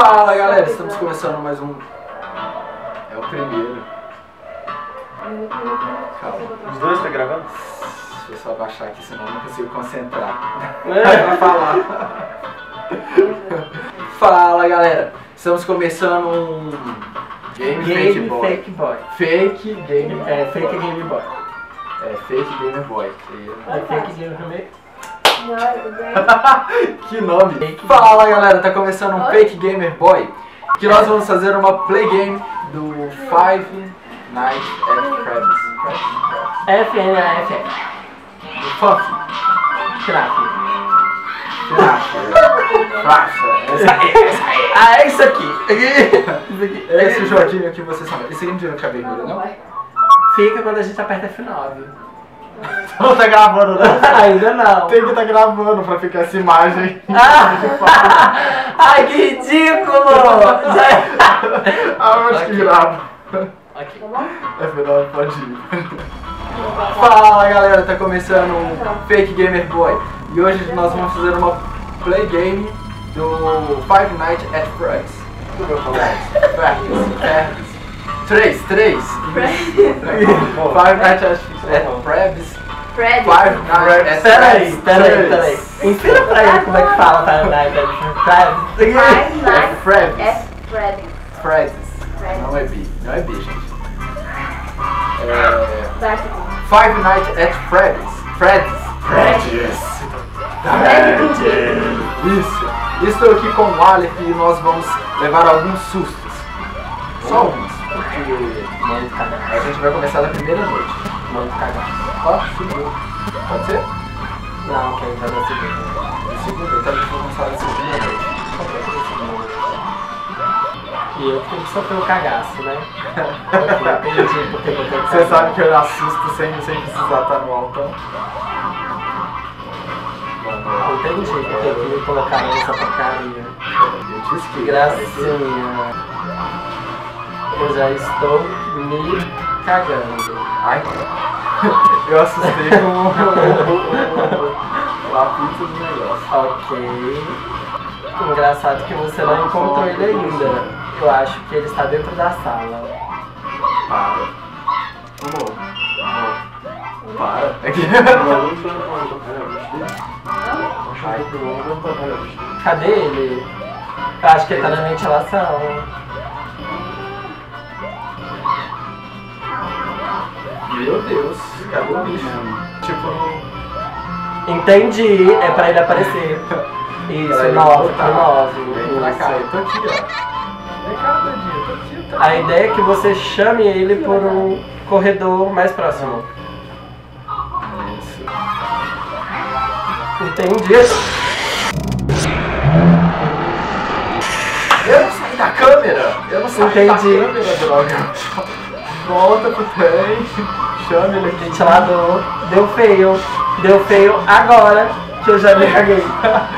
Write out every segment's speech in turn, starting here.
Fala galera, estamos começando mais um... É o primeiro. Calma. Os dois tá gravando? Deixa eu só abaixar aqui, senão eu não consigo concentrar. Vai falar. Fala galera, estamos começando um... Game Fake Boy. Fake Boy. Fake Game... Fake Game Boy. Fake Game Boy. Fake Game Boy. Que nome! Fala galera, tá começando um Fake Gamer Boy, que nós vamos fazer uma play game do Five Nights at Freddy's. FNAF. Do Fuffy. Essa aí. Ah, é isso aqui. Esse joguinho aqui vocês sabem. Esse aqui não tinha vermelho, não? Fica quando a gente aperta F9. Não tá gravando, né? Ainda não. Tem que tá gravando pra ficar essa imagem. Ai, que ridículo! Acho que grava. Aqui. É melhor, pode ir. Fala galera, tá começando um Fake Gamer Boy. E hoje nós vamos fazer uma play game do Five Nights at Freddy's. Três. Five Nights at Freddy's. Five Nights at Freddy's. Peraí. Ensina pra ele como é que fala Five Nights at Freddy's. Freddy's. Não é B, gente. Five Nights at Freddy's. Isso. Estou aqui com o Aleph e nós vamos levar alguns sustos. Só alguns. Porque a gente vai começar na primeira noite. Pode ser? Não, que vai dar segunda. Então a gente vai começar na segunda noite. E eu tenho que sofrer o cagaço, né? Entendi porque eu tenho que Você sabe que eu assusto sem precisar estar no altão? Entendi porque eu tenho que me colocar nessa porcaria. Eu disse que... Gracinha. Eu já estou me cagando. Ai, eu assustei com o apito do negócio. Ok. Engraçado que você não encontrou ele ainda. Eu acho que ele está dentro da sala. Para. Amor. Para. Cadê ele? Eu acho que ele tá na ventilação. Meu Deus, cadê o bicho? Tipo... Entendi, é pra ele aparecer. Isso, 9 pro 9. Vem pra cá, eu tô aqui, ó. Vem cá, Tadinho, eu tô aqui. A ideia é que você chame ele por um corredor mais próximo. Isso. Entendi. Eu não saí da câmera! Eu não saí da câmera, droga. Volta pro trem, chama ele aqui. Ventilador. Deu feio agora que eu já me caguei.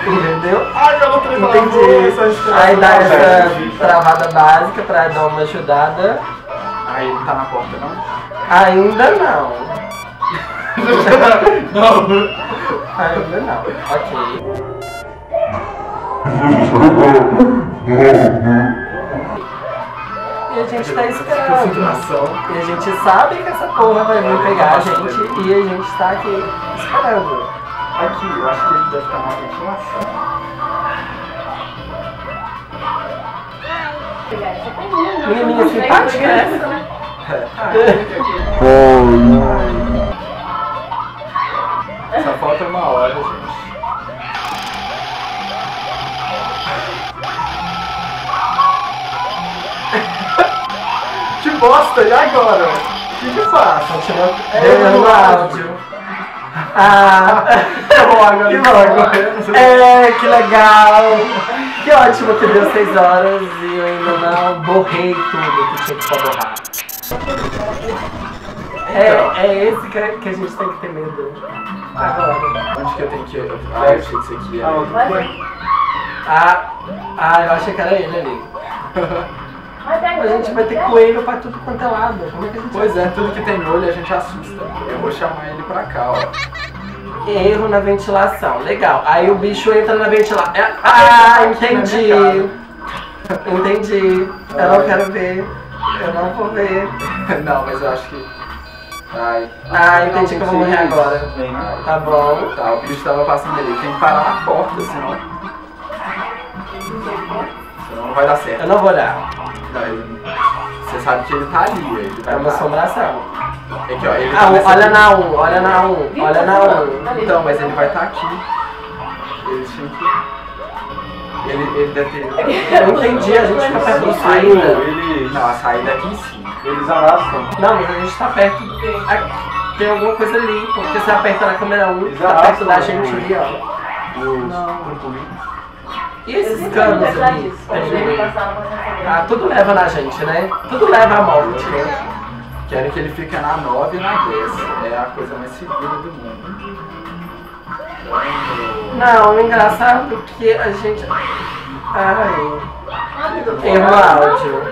Entendeu? Ai, eu não tenho Entendi. Aí dá essa travada básica pra dar uma ajudada. Aí ele não tá na porta, não? Ainda não. Não. Ainda não. Ok. E a gente tá esperando. E a gente sabe que essa porra vai vir pegar a gente e a gente tá aqui esperando. Aqui, eu acho que ele deve estar na ventilação. Menininha simpática essa, né? Só falta uma hora, gente. Que bosta, e agora? O que eu faço? Deu no áudio. Que bom, agora. Que legal. Que ótimo que deu 6 horas e eu ainda não borrei tudo que tinha que borrar. É esse que a gente tem que ter medo agora. Onde que eu tenho que ir? Ah, eu achei que isso aqui era. Eu achei que era ele ali. A gente vai ter coelho pra tudo quanto é lado. Como é que a gente Pois é, tudo que tem olho a gente assusta. Eu vou chamar ele pra cá, ó. Erro na ventilação, legal. Aí o bicho entra na ventilação. Entendi. entendi. Eu não quero ver. Eu não vou ver. Não, mas eu acho que... Ai. Ah, entendi que eu vou morrer agora. Ai. Tá bom. Tá, o bicho tava passando ali. Tem que parar na porta, senão não vai dar certo. Eu não vou olhar. Não, você sabe que ele tá ali. Ele vai É uma parar. assombração. Aqui, ó, ele Ah, tá nessa olha aqui. na 1, olha na 1, olha na 1. Então, mas ele vai estar aqui. Ele tinha que... Ele deve ter... Eu não entendi, a gente fica perto da saída. Não, a saída é aqui em cima. Eles arrastam. Não, mas a gente tá perto. Tem alguma coisa ali, porque você aperta na câmera 1, Eles tá perto da arrastam, gente ali, ó. Os Não. purpurinos. E esses canos ali? Ah, tudo leva na gente, né? Tudo leva à morte, né? Quero que ele fique na 9 e na 10. É a coisa mais segura do mundo. Não, o engraçado é que a gente... Ai... Erro no áudio.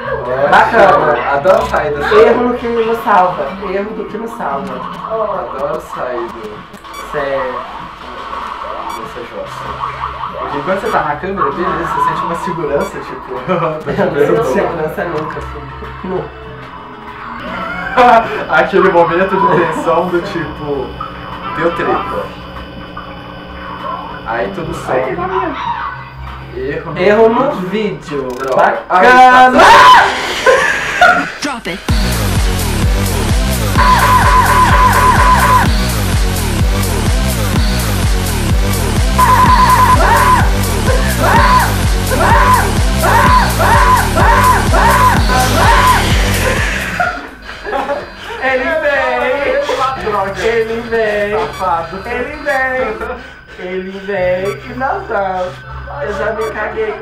Bacana. Adoro sair dessa. Erro no que nos salva. Erro do que nos salva. Adoro sair dessa jossa. Porque quando você tá na câmera, beleza, você sente uma segurança, tipo... Eu não sinto segurança nunca, filho. Nunca. Aquele momento de tensão do tipo... Deu treta. Aí tudo sobe. Erro no vídeo. Droga. Bacana! Drop it. Ele vem! Droga. Ele vem! Safado. Ele vem! Ele vem e nós vamos. Eu já me caguei.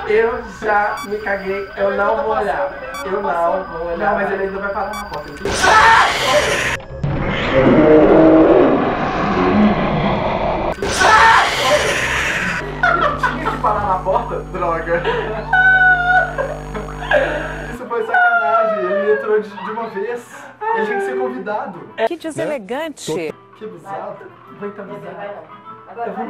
Eu já me caguei. Eu não vou olhar. Eu não vou olhar. Não, mas ele ainda vai parar na porta. Tinha que parar na porta? Droga. Isso foi sacanagem. Ele entrou de uma vez. Ele tinha que ser convidado. Que deselegante. Que bizarro. Muito bizarro. Agora vai.